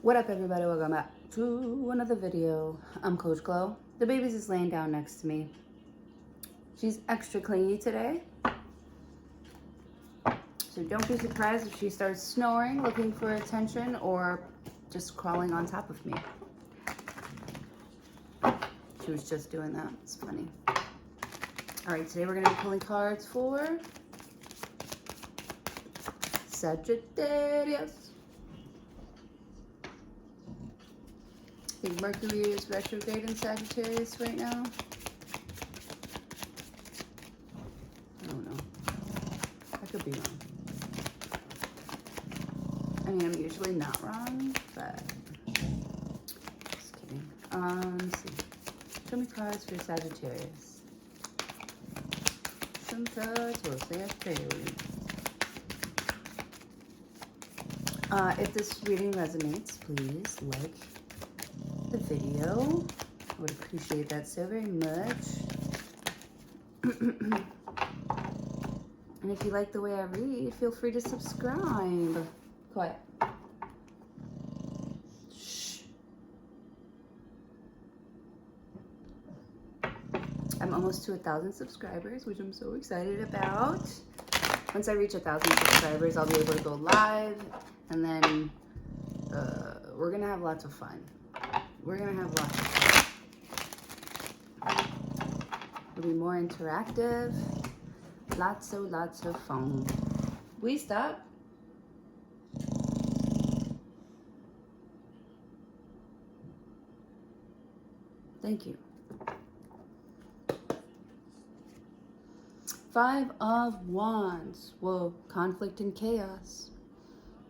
What up, everybody? Welcome back to another video. I'm Coach Glow. The baby's just laying down next to me. She's extra clingy today, so don't be surprised if she starts snoring, looking for attention, or just crawling on top of me. She was just doing that. It's funny. All right, today we're going to be pulling cards for Sagittarius. I think Mercury is retrograde in Sagittarius right now. I don't know. I could be wrong. I mean, I'm usually not wrong, but just kidding. Let's see. Show me cards for Sagittarius. Some cards for Sagittarius. If this reading resonates, please like the video. I would appreciate that so very much. And if you like the way I read, feel free to subscribe. Quiet. Shh. I'm almost to 1,000 subscribers, which I'm so excited about. Once I reach 1,000 subscribers, I'll be able to go live, and then we're gonna have lots of fun. We're gonna have lots of fun. It'll be more interactive. Lots of fun. Will you stop? Thank you. 5 of Wands. Whoa, conflict and chaos.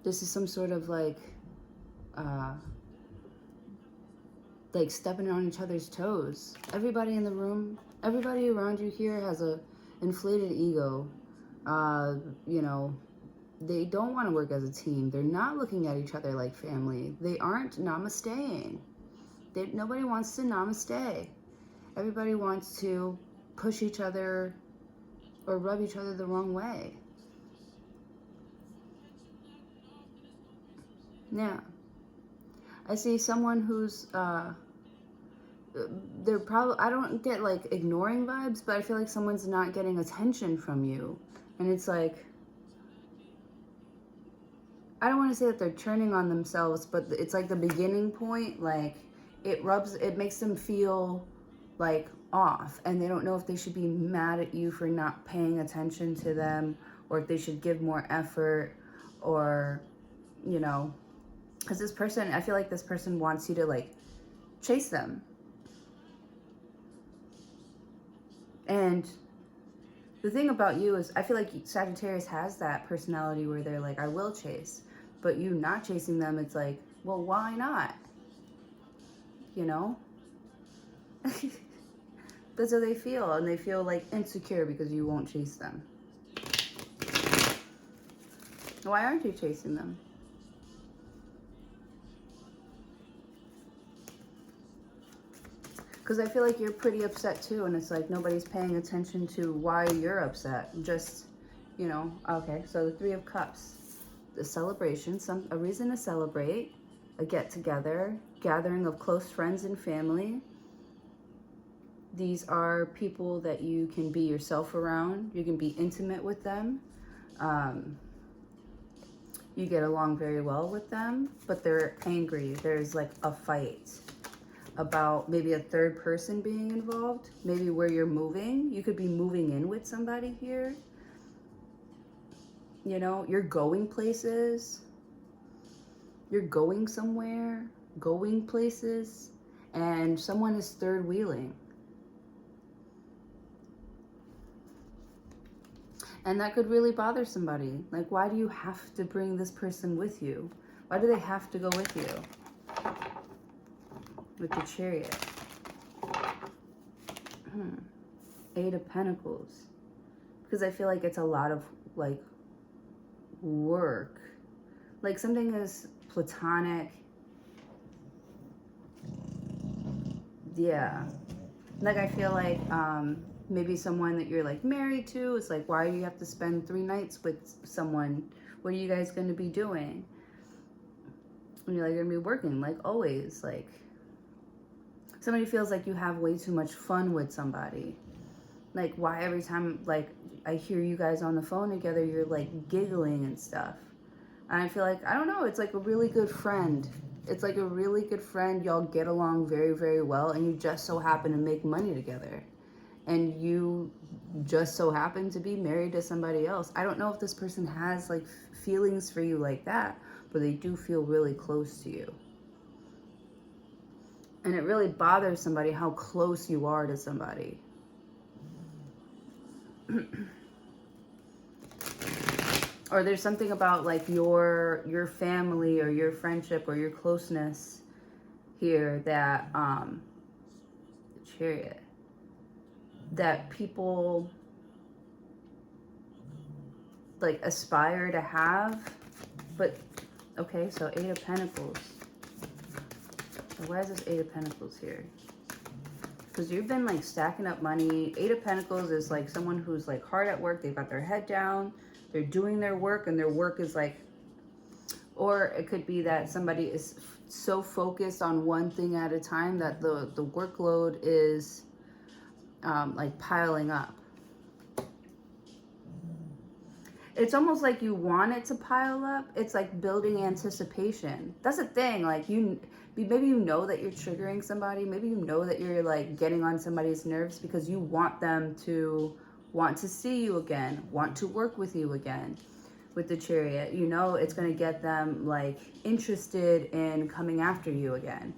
This is some sort of like stepping on each other's toes. Everybody in the room, everybody around you here has a inflated ego. You know, they don't want to work as a team. They're not looking at each other like family. They aren't namasteing. Nobody wants to namaste. Everybody wants to push each other or rub each other the wrong way. Yeah. I see someone who's they're probably, I don't get like ignoring vibes, but I feel like someone's not getting attention from you. And it's like, I don't want to say that they're turning on themselves, but it's like the beginning point, like it makes them feel like off, and they don't know if they should be mad at you for not paying attention to them, or if they should give more effort, or, you know, because this person, I feel like this person wants you to like chase them. And the thing about you is, I feel like Sagittarius has that personality where they're like, I will chase. But you not chasing them, it's like, well, why not? You know? That's how they feel. And they feel like insecure because you won't chase them. Why aren't you chasing them? Because I feel like you're pretty upset too, and it's like nobody's paying attention to why you're upset. Just, you know, okay, so the 3 of Cups. The celebration, a reason to celebrate, a get-together, gathering of close friends and family. These are people that you can be yourself around. You can be intimate with them. You get along very well with them, but they're angry. There's like a fight about maybe a third person being involved, maybe where you're moving. You could be moving in with somebody here. You know, you're going places. You're going somewhere, going places, and someone is third wheeling. And that could really bother somebody. Like, why do you have to bring this person with you? Why do they have to go with you? With the Chariot. 8 of Pentacles. Because I feel like it's a lot of, like, work. Like, something is platonic. Yeah. Like, I feel like maybe someone that you're, like, married to is like, why do you have to spend 3 nights with someone? What are you guys going to be doing? And you're like gonna be working like always. Like somebody feels like you have way too much fun with somebody. Like why every time like I hear you guys on the phone together, you're like giggling and stuff. And I feel like, I don't know, it's like a really good friend. It's like a really good friend. Y'all get along very, very well, and you just so happen to make money together. And you just so happen to be married to somebody else. I don't know if this person has like feelings for you like that, but they do feel really close to you. And it really bothers somebody how close you are to somebody. Or there's something about like your family or your friendship or your closeness here that the Chariot, that people like aspire to have. But okay, so 8 of Pentacles. So why is this 8 of Pentacles here? Because you've been like stacking up money. 8 of Pentacles is like someone who's like hard at work. They've got their head down. They're doing their work, and their work is like, or it could be that somebody is so focused on one thing at a time that the workload is like piling up. It's almost like you want it to pile up. It's like building anticipation. That's the thing. Like maybe you know that you're triggering somebody. Maybe you know that you're like getting on somebody's nerves because you want them to want to see you again, want to work with you again. With the Chariot, you know it's going to get them like interested in coming after you again,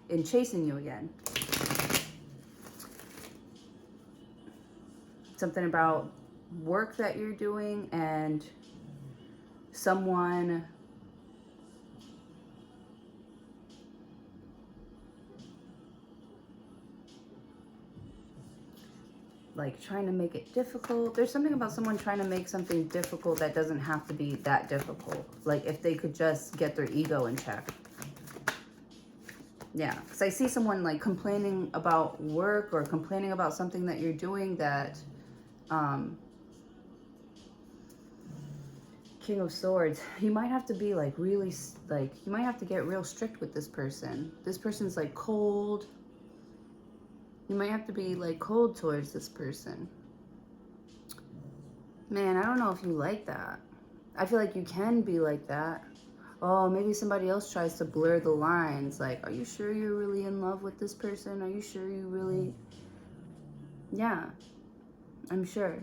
in chasing you again. Something about work that you're doing and someone like trying to make it difficult. There's something about someone trying to make something difficult that doesn't have to be that difficult. Like if they could just get their ego in check. Yeah, because I see someone like complaining about work or complaining about something that you're doing that King of Swords, you might have to be like really, like you might have to get real strict with this person. This person's like cold. You might have to be like cold towards this person. Man, I don't know if you like that. I feel like you can be like that. Oh, maybe somebody else tries to blur the lines. Like, are you sure you're really in love with this person? Are you sure you really... Yeah, I'm sure.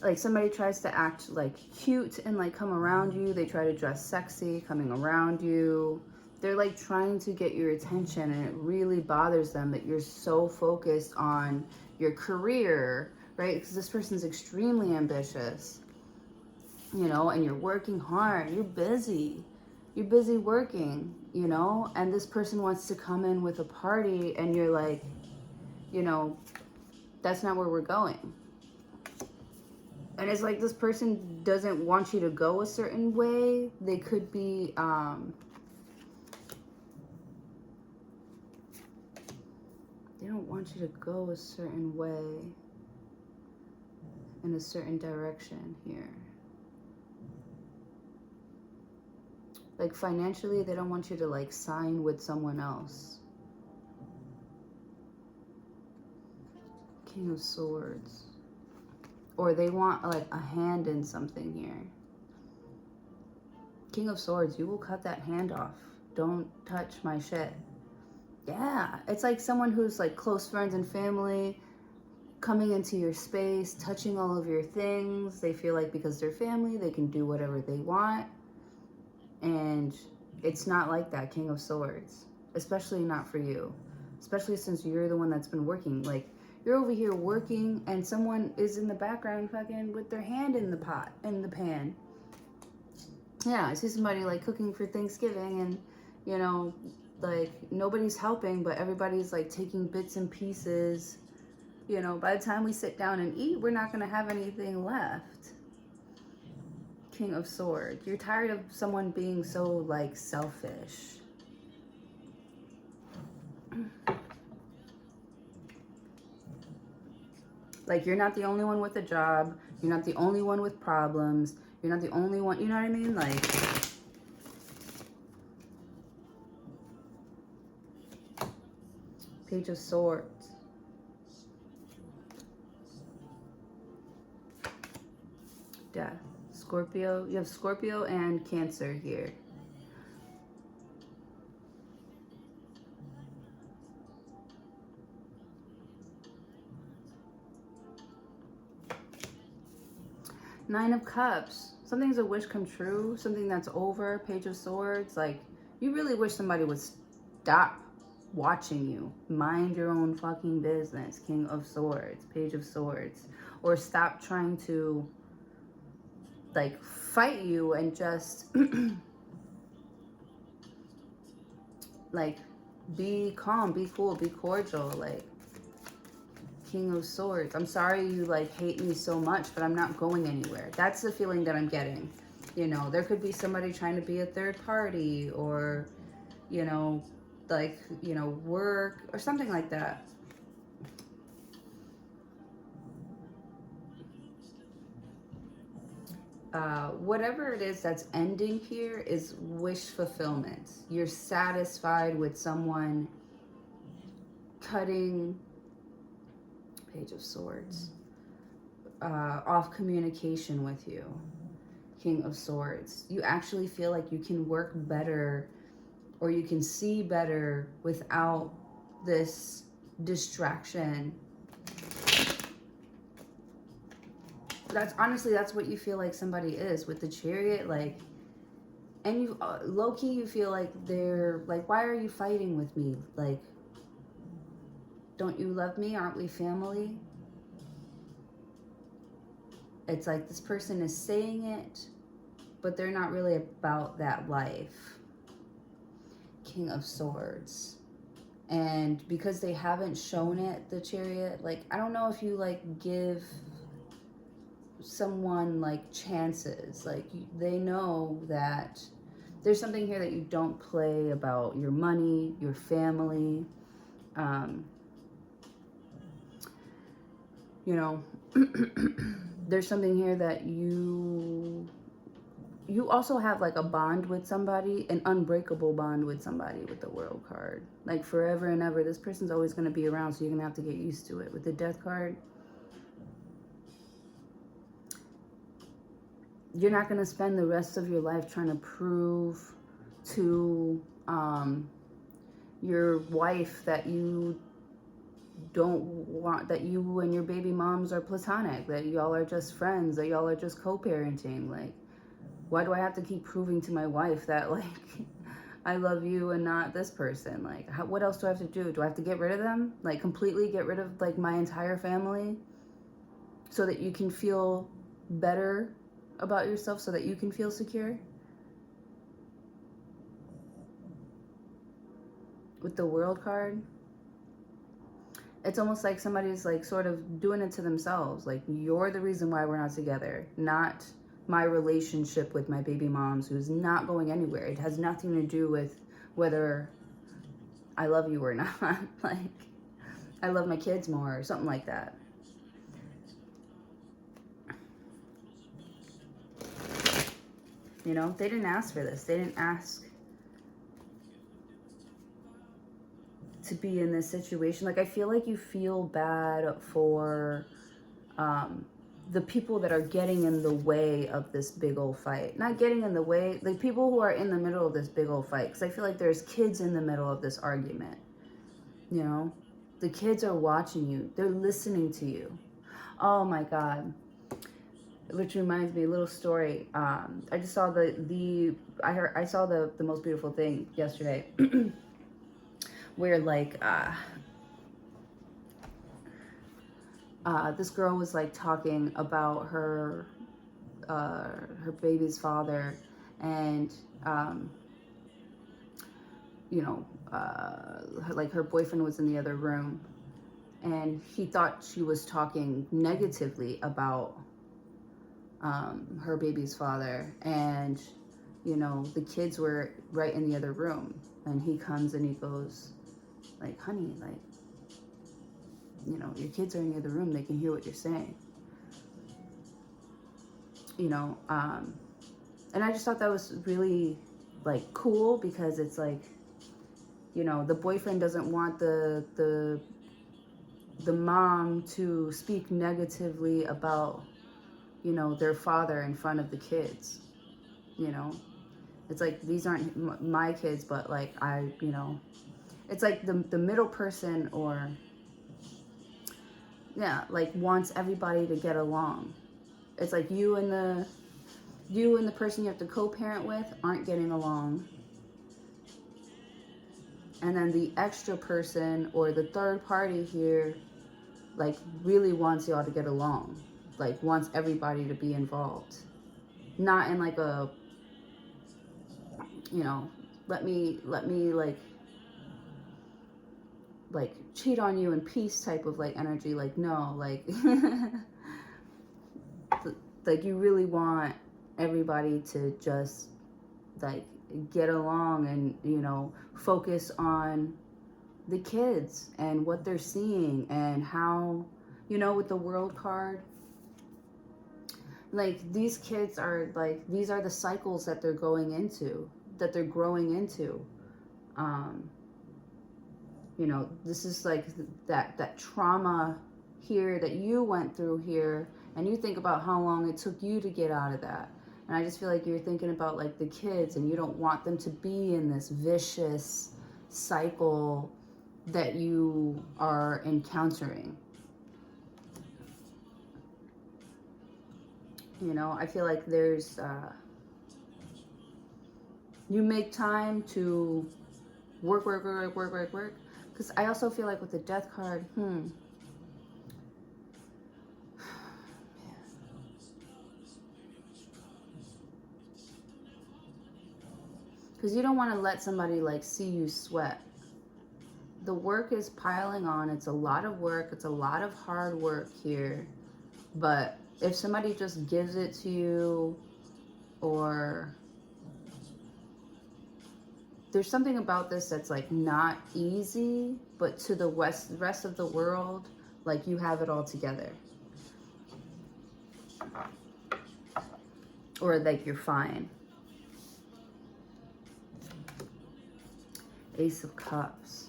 Like somebody tries to act like cute and like come around you. They try to dress sexy coming around you. They're like trying to get your attention, and it really bothers them that you're so focused on your career, right? Because this person's extremely ambitious, you know, and you're working hard. You're busy. You're busy working, you know, and this person wants to come in with a party, and you're like, you know, that's not where we're going. And it's like this person doesn't want you to go a certain way. They could be, they don't want you to go a certain way, in a certain direction here. Like financially, they don't want you to like sign with someone else. King of Swords. Or they want like a hand in something here. King of Swords, you will cut that hand off. Don't touch my shit. Yeah, it's like someone who's like close friends and family coming into your space, touching all of your things. They feel like because they're family, they can do whatever they want. And it's not like that, King of Swords. Especially not for you. Especially since you're the one that's been working. Like, you're over here working and someone is in the background fucking with their hand in the pot, in the pan. Yeah, I see somebody like cooking for Thanksgiving and, you know, like nobody's helping, but everybody's like taking bits and pieces. You know, by the time we sit down and eat, we're not going to have anything left. King of Swords. You're tired of someone being so like selfish. Like, you're not the only one with a job. You're not the only one with problems. You're not the only one, you know what I mean? Like, Page of Swords. Death. Scorpio. You have Scorpio and Cancer here. Nine of Cups. Something's a wish come true. Something that's over. Page of Swords. Like, you really wish somebody would stop watching you. Mind your own fucking business. King of Swords. Page of Swords. Or stop trying to, like, fight you and just, like, be calm, be cool, be cordial. Like, King of Swords. I'm sorry you like hate me so much, but I'm not going anywhere. That's the feeling that I'm getting. You know, there could be somebody trying to be a third party, or, you know, like, you know, work or something like that. Whatever it is that's ending here is wish fulfillment. You're satisfied with someone cutting, Page of Swords, off communication with you. King of Swords. You actually feel like you can work better, or you can see better without this distraction. That's honestly, that's what you feel like somebody is with the Chariot. Like, and you low-key, you feel like they're like, why are you fighting with me? Like, don't you love me? Aren't we family? It's like this person is saying it, but they're not really about that life. King of Swords. And because they haven't shown it, the Chariot, like, I don't know if you like give someone like chances. Like, they know that there's something here that you don't play about your money, your family. You know, there's something here that you also have like a bond with somebody, an unbreakable bond with somebody with the World card. Like, forever and ever, this person's always going to be around, so you're going to have to get used to it. With the Death card, you're not going to spend the rest of your life trying to prove to your wife that you don't want, that you and your baby moms are platonic, that y'all are just friends, that y'all are just co-parenting. Like, why do I have to keep proving to my wife that, like, I love you and not this person? Like, what else do I have to do? Do I have to get rid of them? Like, completely get rid of, like, my entire family so that you can feel better about yourself, so that you can feel secure? With the World card, it's almost like somebody's like sort of doing it to themselves. Like, you're the reason why we're not together, not my relationship with my baby moms, who's not going anywhere. It has nothing to do with whether I love you or not. Like, I love my kids more, or something like that. You know, they didn't ask for this. They didn't ask to be in this situation. Like, I feel like you feel bad for the people that are getting in the way of this big old fight. Not getting in the way, the people who are in the middle of this big old fight. Because I feel like there's kids in the middle of this argument. You know, the kids are watching you. They're listening to you. Oh my God. Which reminds me, a little story. I just saw I saw the most beautiful thing yesterday. Where like this girl was like talking about her baby's father, and you know, like her boyfriend was in the other room, and he thought she was talking negatively about her baby's father, and you know, the kids were right in the other room, and he comes and he goes like, honey, like, you know, your kids are in the other room, they can hear what you're saying. You know, and I just thought that was really like cool, because it's like, you know, the boyfriend doesn't want the mom to speak negatively about, you know, their father in front of the kids, you know. It's like, these aren't my kids, but like, you know, it's like the middle person, or, yeah, like wants everybody to get along. It's like you and the person you have to co-parent with aren't getting along. And then the extra person, or the third party here, like really wants y'all to get along. Like wants everybody to be involved. Not in like a, you know, let me like cheat on you in peace type of like energy. Like, no, like like you really want everybody to just like get along and, you know, focus on the kids and what they're seeing, and how, you know, with the World card, like these kids are like, these are the cycles that they're going into, that they're growing into. You know, this is like that trauma here that you went through here, and you think about how long it took you to get out of that. And I just feel like you're thinking about like the kids, and you don't want them to be in this vicious cycle that you are encountering. You know, I feel like there's you make time to work, because I also feel like with the Death card, because you don't want to let somebody like see you sweat. The work is piling on. It's a lot of work. It's a lot of hard work here. But if somebody just gives it to you, or there's something about this that's like not easy, but to the rest of the world, like you have it all together. Or like you're fine. Ace of Cups.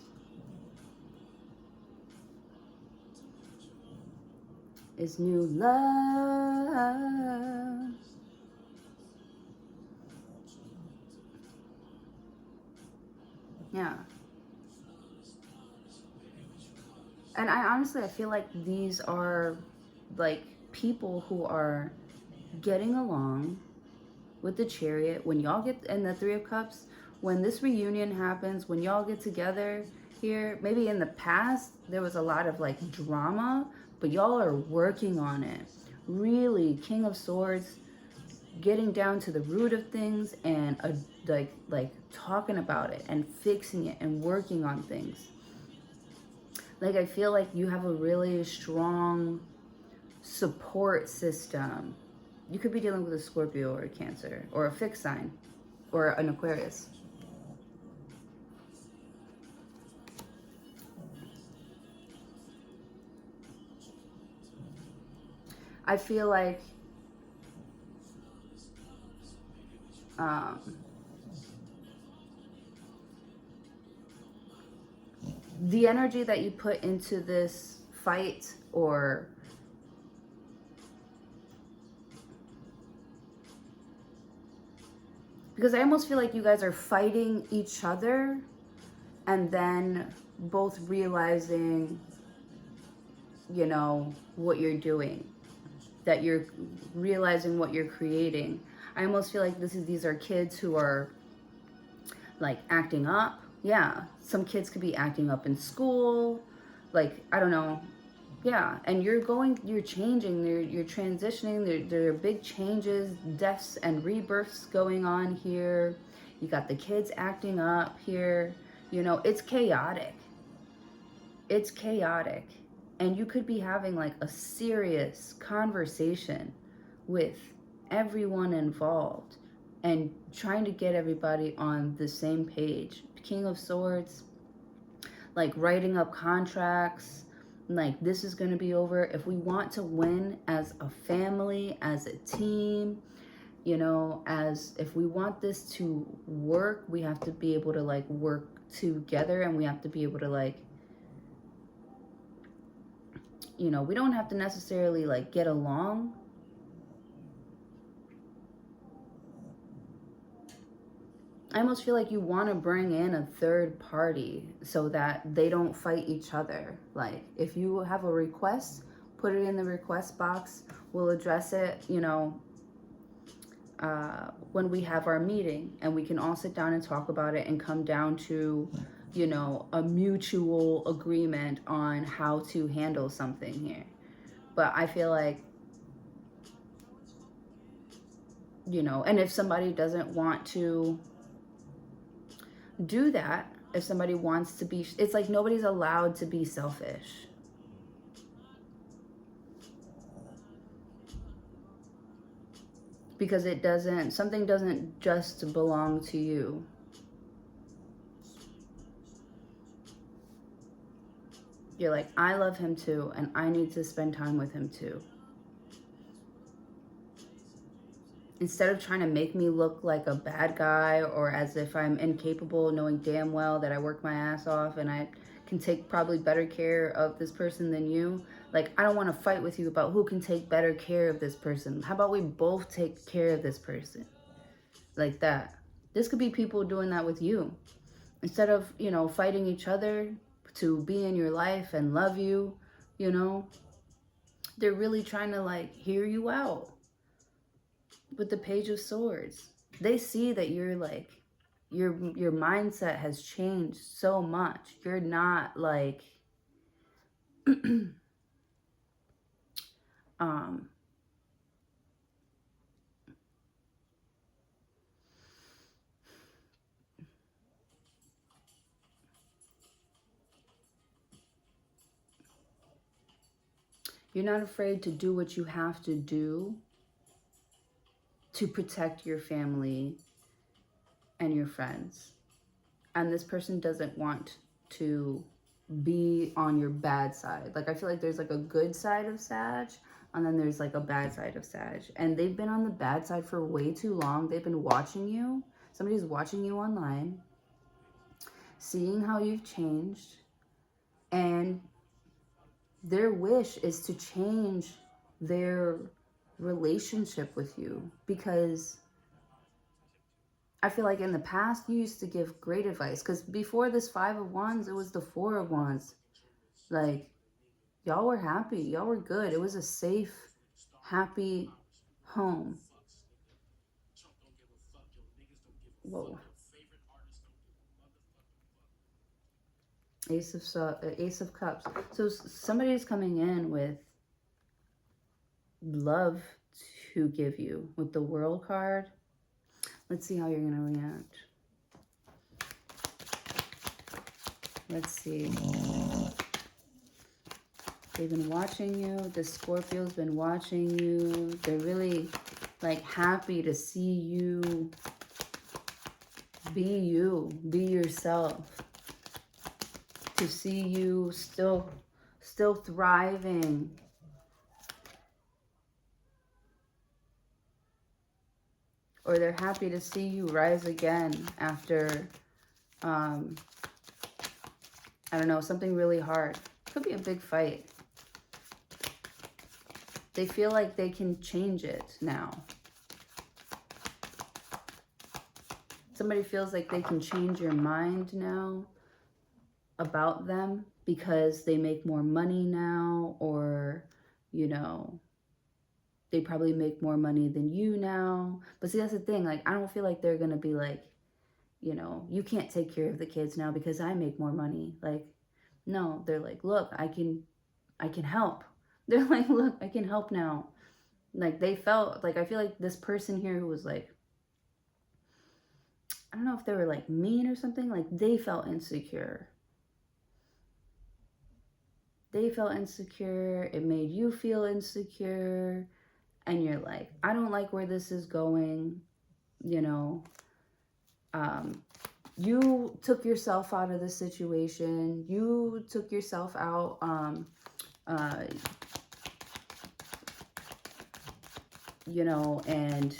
Is new love. Yeah. And I feel like these are like people who are getting along with the Chariot. When y'all get in the Three of Cups, when this reunion happens, when y'all get together here, maybe in the past there was a lot of like drama, but y'all are working on it. Really, King of Swords, getting down to the root of things, and like talking about it and fixing it and working on things. Like, I feel like you have a really strong support system. You could be dealing with a Scorpio or a Cancer or a fixed sign or an Aquarius. I feel like the energy that you put into this fight, or because I almost feel like you guys are fighting each other and then both realizing, you know, what you're doing, that you're realizing what you're creating. I almost feel like these are kids who are like acting up. Yeah, some kids could be acting up in school, like, I don't know. Yeah, and you're changing, you're transitioning. There are big changes, deaths and rebirths going on here. You got the kids acting up here. You know, it's chaotic. It's chaotic. And you could be having like a serious conversation with everyone involved and trying to get everybody on the same page. King of Swords, like writing up contracts, like this is going to be over. If we want to win as a family, as a team, You know, as if we want this to work, we have to be able to like work together, and we have to be able to like, you know, we don't have to necessarily like get along. I almost feel like you want to bring in a third party so that they don't fight each other. Like, if you have a request, put it in the request box. We'll address it, you know, when we have our meeting, and we can all sit down and talk about it and come down to, you know, a mutual agreement on how to handle something here. But I feel like, you know, and if somebody doesn't want to do that, if somebody wants to be, it's like nobody's allowed to be selfish. Because it doesn't, something doesn't just belong to you. You're like, I love him too, and I need to spend time with him too. Instead of trying to make me look like a bad guy, or as if I'm incapable, knowing damn well that I work my ass off and I can take probably better care of this person than you. Like, I don't want to fight with you about who can take better care of this person. How about we both take care of this person? Like that. This could be people doing that with you. Instead of, you know, fighting each other to be in your life and love you, you know, they're really trying to like hear you out. With the Page of Swords, they see that you're like, your mindset has changed so much. You're not like you're not afraid to do what you have to do to protect your family and your friends. And this person doesn't want to be on your bad side. Like, I feel like there's like a good side of Sag, and then there's like a bad side of Sag. And they've been on the bad side for way too long. They've been watching you. Somebody's watching you online, seeing how you've changed, and their wish is to change their relationship with you, because I feel like in the past you used to give great advice, because before this Five of Wands, it was the Four of Wands. Like, y'all were happy, y'all were good. It was a safe, happy home. Whoa. Ace of Cups. So somebody's coming in with love to give you with the World card. Let's see how you're going to react. Let's see. They've been watching you. The Scorpio's been watching you. They're really like happy to see you. Be yourself. To see you still thriving. Or they're happy to see you rise again after, I don't know, something really hard. Could be a big fight. They feel like they can change it now. Somebody feels like they can change your mind now about them because they make more money now, or, you know, they probably make more money than you now. But see, that's the thing. Like, I don't feel like they're going to be like, you know, you can't take care of the kids now because I make more money. Like, no, they're like, look, I can help. They're like, look, I can help now. Like, they felt like, I feel like this person here who was like, I don't know if they were like mean or something, like they felt insecure. They felt insecure. It made you feel insecure. And you're like, I don't like where this is going. You know, you took yourself out of the situation. You took yourself out. You know, and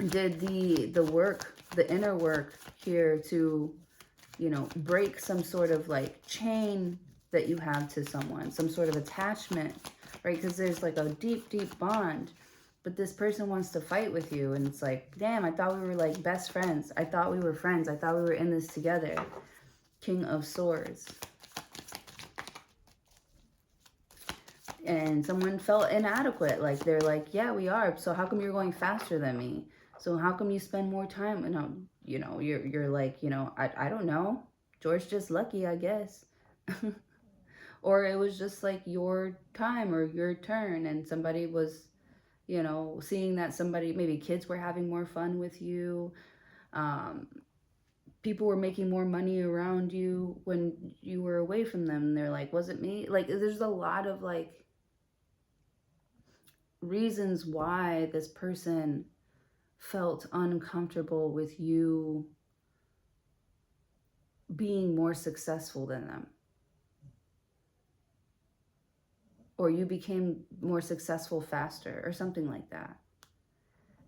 did the work, the inner work here to, you know, break some sort of like chain that you have to someone, some sort of attachment, right? Because there's like a deep, deep bond, but this person wants to fight with you. And it's like, damn, I thought we were like best friends. I thought we were friends. I thought we were in this together. King of Swords. And someone felt inadequate. Like, they're like, yeah, we are. So how come you're going faster than me? So how come you spend more time? And, you know, you're like, you know, I don't know. George just lucky, I guess. Or it was just like your time or your turn, and somebody was, you know, seeing that somebody, maybe kids were having more fun with you. People were making more money around you when you were away from them. And they're like, was it me? Like, there's a lot of like reasons why this person felt uncomfortable with you being more successful than them. Or you became more successful faster or something like that.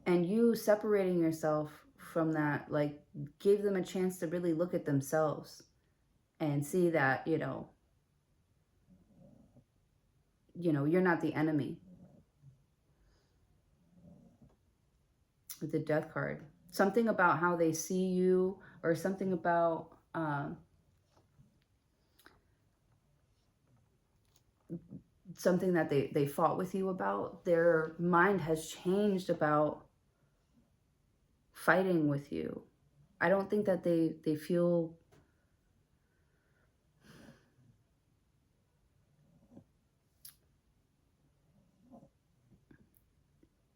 And you separating yourself from that, like, gave them a chance to really look at themselves and see that, you know, you're not the enemy. With the Death card. Something about how they see you, or something about something that they fought with you about. Their mind has changed about fighting with you. I don't think that they feel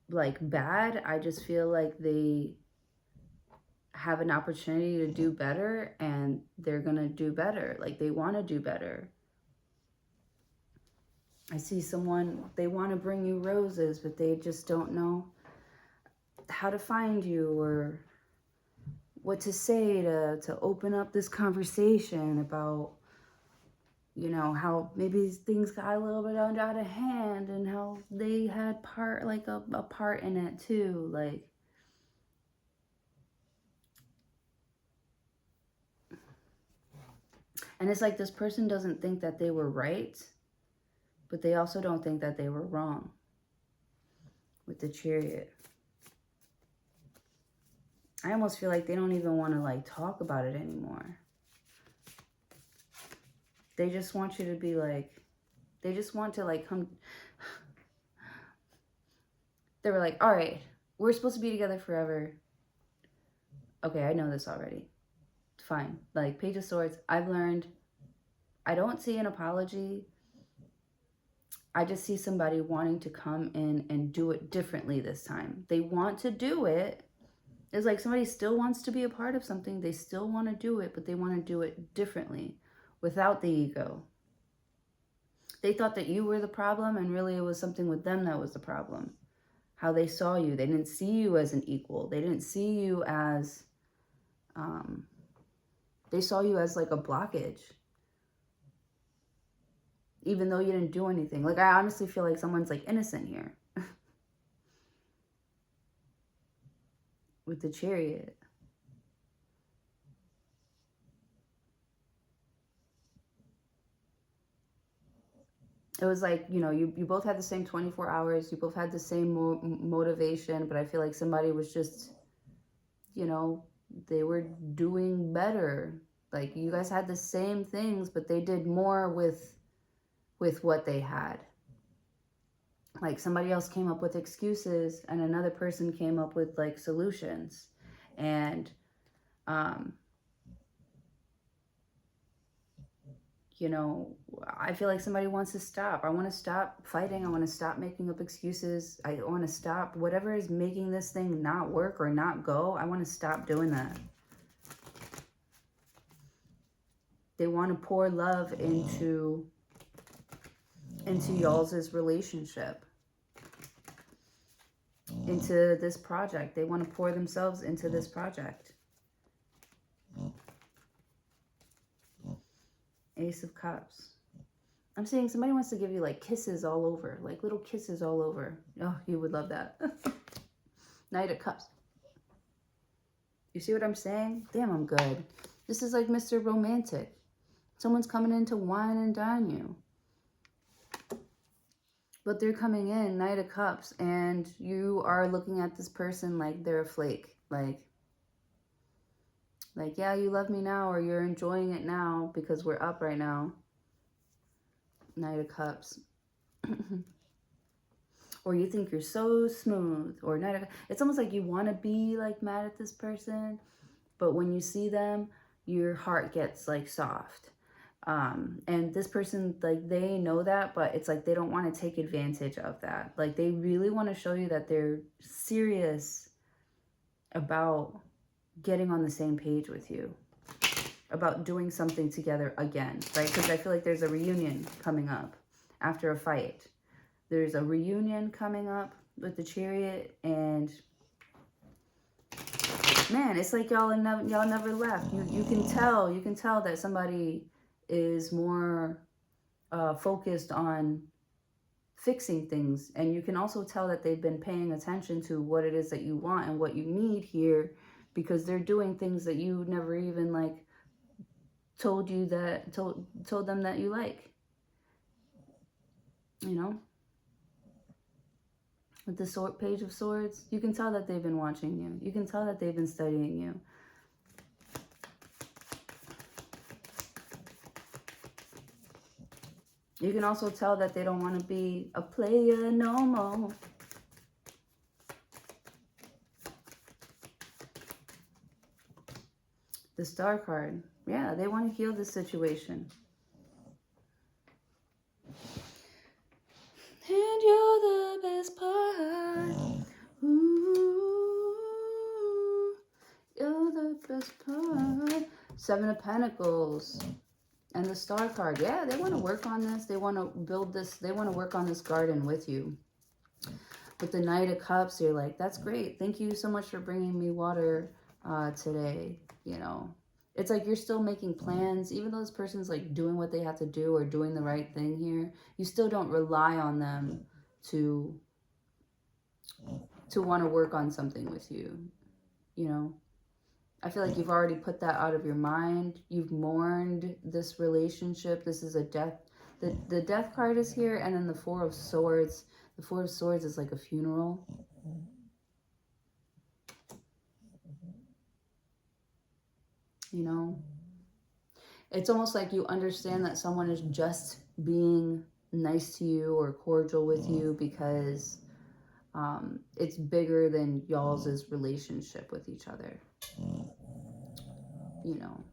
like bad. I just feel like they have an opportunity to do better, and they're gonna do better. Like, they want to do better. I see someone, they want to bring you roses, but they just don't know how to find you or what to say to open up this conversation about, you know, how maybe things got a little bit out of hand, and how they had a part in it too. Like, and it's like this person doesn't think that they were right, but they also don't think that they were wrong. With the Chariot. I almost feel like they don't even want to like talk about it anymore. They just want you to be like, they just want to like come. They were like, all right, we're supposed to be together forever. Okay, I know this already. Fine. Like, Page of Swords, I've learned. I don't see an apology. I just see somebody wanting to come in and do it differently this time. They want to do it. It's like somebody still wants to be a part of something. They still want to do it, but they want to do it differently, without the ego. They thought that you were the problem, and really it was something with them that was the problem. How they saw you. They didn't see you as an equal. They didn't see you as, they saw you as like a blockage. Even though you didn't do anything. Like, I honestly feel like someone's like innocent here. With the Chariot. It was like, you know, you both had the same 24 hours. You both had the same motivation. But I feel like somebody was just, you know, they were doing better. Like, you guys had the same things, but they did more with what they had. Like, somebody else came up with excuses, and another person came up with like solutions. And you know, I feel like somebody wants to stop. I want to stop fighting. I want to stop making up excuses. I want to stop whatever is making this thing not work or not go. I want to stop doing that. They want to pour love into y'all's relationship, into this project. They want to pour themselves into this project. Ace of Cups. I'm saying somebody wants to give you like kisses all over, like little kisses all over. Oh, you would love that. Knight of Cups. You see what I'm saying? Damn, I'm good. This is like Mr. Romantic. Someone's coming in to wine and dine you. But they're coming in, Knight of Cups, and you are looking at this person like they're a flake. Like, yeah, you love me now, or you're enjoying it now because we're up right now. Knight of Cups. Or you think you're so smooth, or Knight of Cups. It's almost like you want to be like mad at this person, but when you see them, your heart gets like soft. And this person, like, they know that, but it's like they don't want to take advantage of that. Like, they really want to show you that they're serious about getting on the same page with you, about doing something together again, right? Because I feel like there's a reunion coming up after a fight. There's a reunion coming up with the Chariot, and man, it's like y'all never left. You can tell that somebody is more focused on fixing things, and you can also tell that they've been paying attention to what it is that you want and what you need here, because they're doing things that you never even like told them that you like, you know. With the Page of Swords, you can tell that they've been watching you. You can tell that they've been studying you. You can also tell that they don't want to be a player no more. The Star card. Yeah, they want to heal the situation. And you're the best part. Ooh, you're the best part. Seven of Pentacles. And the Star card. Yeah, they want to work on this. They want to build this. They want to work on this garden with you. With the Knight of Cups, you're like, that's great. Thank you so much for bringing me water today. You know, it's like you're still making plans. Even though this person's like doing what they have to do or doing the right thing here, you still don't rely on them to want to work on something with you. You know, I feel like you've already put that out of your mind. You've mourned this relationship. This is a death. The Death card is here, and then the Four of Swords. The Four of Swords is like a funeral. You know? It's almost like you understand that someone is just being nice to you or cordial with you because it's bigger than y'all's relationship with each other. You know,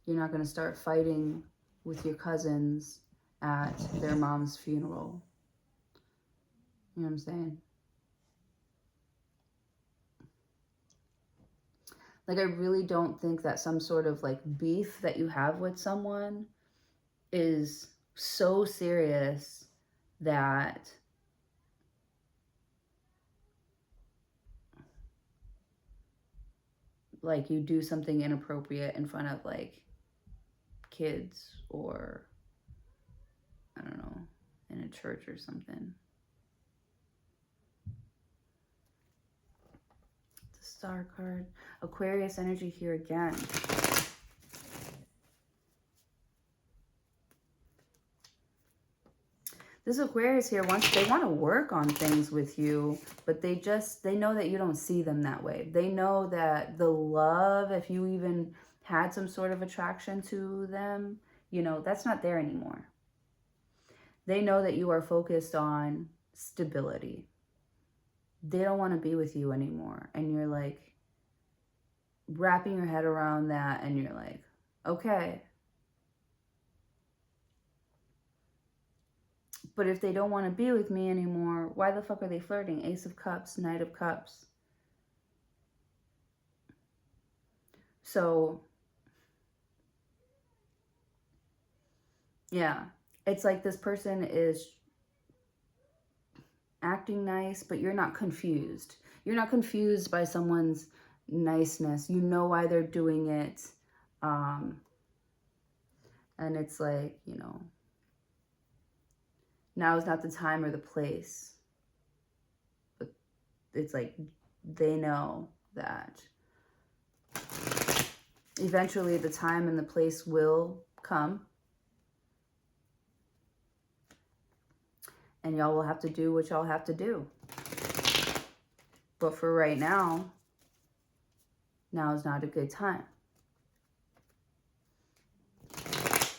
you're not going to start fighting with your cousins at their mom's funeral. You know what I'm saying? Like, I really don't think that some sort of like beef that you have with someone is so serious that like you do something inappropriate in front of like kids, or I don't know, in a church or something. The Star card. Aquarius energy here again. This Aquarius here they want to work on things with you, but they know that you don't see them that way. They know that the love, if you even had some sort of attraction to them, you know, that's not there anymore. They know that you are focused on stability. They don't want to be with you anymore. And you're like wrapping your head around that, and you're like, okay. But if they don't want to be with me anymore, why the fuck are they flirting? Ace of Cups, Knight of Cups. So, yeah. It's like this person is acting nice, but you're not confused. You're not confused by someone's niceness. You know why they're doing it. And it's like, you know, now is not the time or the place. But it's like they know that Eventually, the time and the place will come. And y'all will have to do what y'all have to do. But for right now, now is not a good time.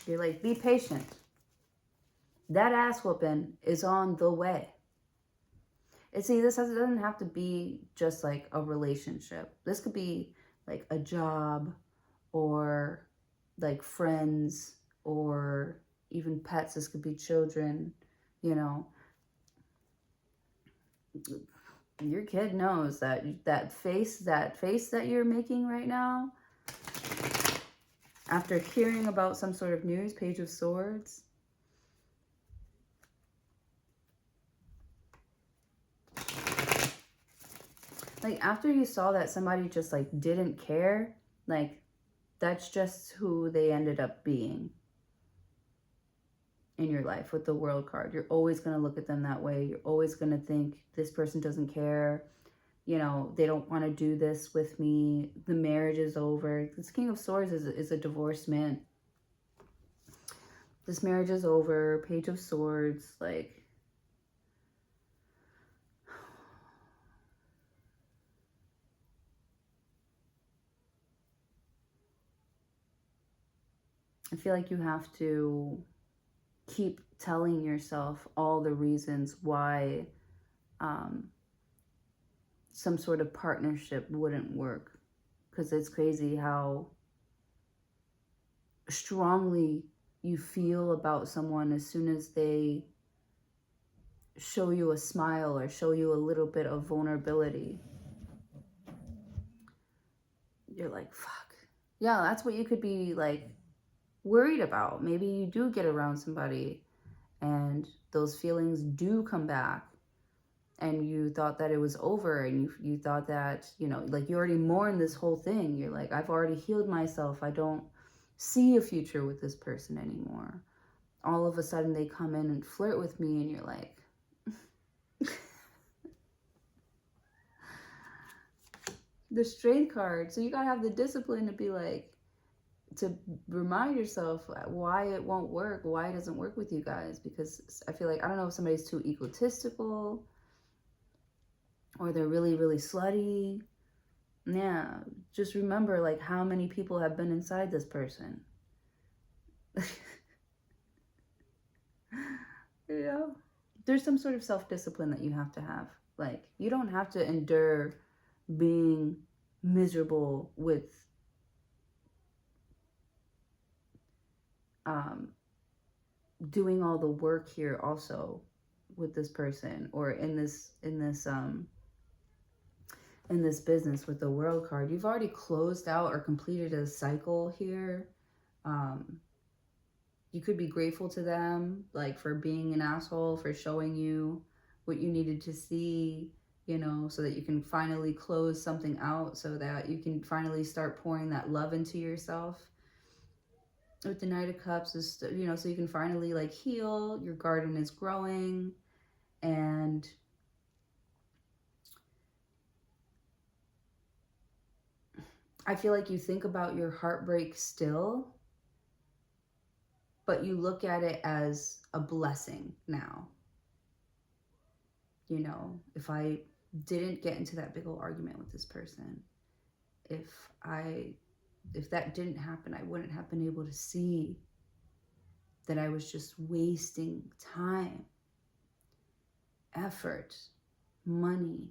You're like, be patient. That ass whooping is on the way. And see, this doesn't have to be just like a relationship. This could be like a job or like friends or even pets. This could be children, you know. Your kid knows that that face that you're making right now, after hearing about some sort of news, Page of Swords, like after you saw that somebody just like didn't care, like that's just who they ended up being in your life with the World card. You're always going to look at them that way. You're always going to think this person doesn't care. You know, they don't want to do this with me. The marriage is over. This King of Swords is a divorced man. This marriage is over. Page of Swords, like, I feel like you have to keep telling yourself all the reasons why some sort of partnership wouldn't work. Because it's crazy how strongly you feel about someone as soon as they show you a smile or show you a little bit of vulnerability. You're like, fuck. Yeah, that's what you could be like worried about. Maybe you do get around somebody and those feelings do come back and you thought that it was over and you thought that, you know, like you already mourned this whole thing. You're like, I've already healed myself. I don't see a future with this person anymore. All of a sudden they come in and flirt with me and you're like, the Strength card. So you gotta have the discipline to be like, to remind yourself why it won't work, why it doesn't work with you guys. Because I feel like, I don't know if somebody's too egotistical or they're really, really slutty. Yeah, just remember like how many people have been inside this person. You know, there's some sort of self-discipline that you have to have. Like, you don't have to endure being miserable with doing all the work here also with this person or in this business with the World card. You've already closed out or completed a cycle here. You could be grateful to them, like, for being an asshole, for showing you what you needed to see, you know, so that you can finally close something out, so that you can finally start pouring that love into yourself. With the Knight of Cups, is, you know, so you can finally like heal. Your garden is growing, and I feel like you think about your heartbreak still, but you look at it as a blessing now. You know, if I didn't get into that big old argument with this person, if that didn't happen, I wouldn't have been able to see that I was just wasting time, effort, money,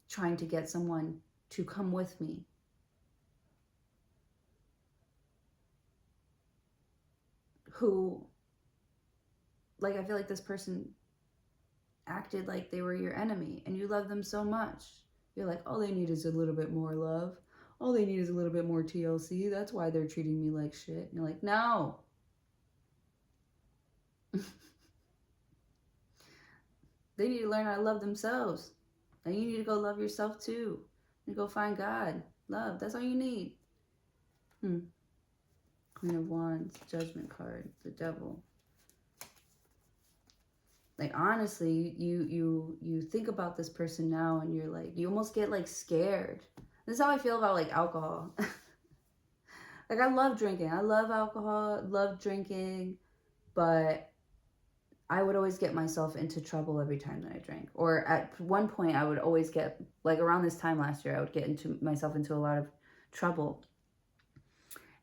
trying to get someone to come with me. Who, like, I feel like this person acted like they were your enemy and you love them so much. You're like, all they need is a little bit more love. All they need is a little bit more TLC. That's why they're treating me like shit. And you're like, no. They need to learn how to love themselves. And you need to go love yourself too. You go find God. Love. That's all you need. Queen of Wands, Judgment card, the Devil. Like, honestly, you think about this person now and you're like, you almost get like scared. This is how I feel about like alcohol. Like I love drinking. I love alcohol, love drinking, but I would always get myself into trouble every time that I drank. Or at one point I would always get, like around this time last year, I would get into myself into a lot of trouble.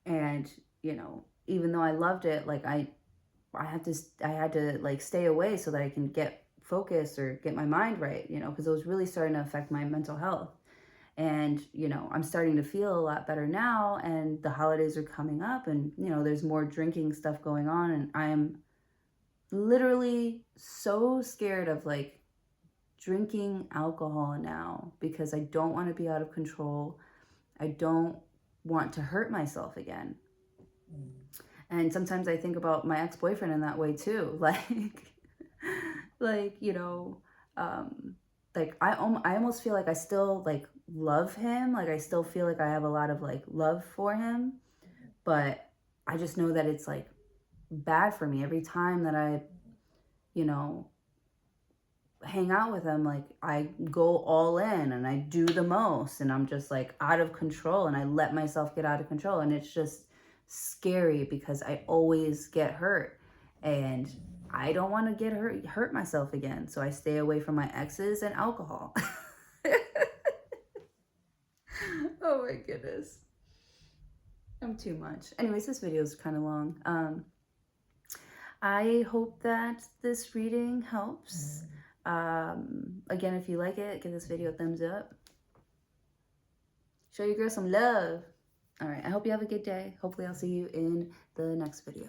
And, you know, even though I loved it, like I had to like stay away so that I can get focused or get my mind right, you know, because it was really starting to affect my mental health. And, you know, I'm starting to feel a lot better now, and the holidays are coming up, and, you know, there's more drinking stuff going on, and I am literally so scared of like drinking alcohol now because I don't want to be out of control. I don't want to hurt myself again. And sometimes I think about my ex-boyfriend in that way too. Like, you know, like I almost feel like I still like love him. Like I still feel like I have a lot of like love for him, but I just know that it's like bad for me every time that I, you know, hang out with him. Like I go all in and I do the most, and I'm just like out of control, and I let myself get out of control, and it's just scary because I always get hurt, and I don't want to get hurt myself again. So I stay away from my exes and alcohol. Oh my goodness. I'm too much. Anyways, this video is kind of long. I hope that this reading helps. Again, if you like it, give this video a thumbs up. Show your girl some love. All right, I hope you have a good day. Hopefully I'll see you in the next video.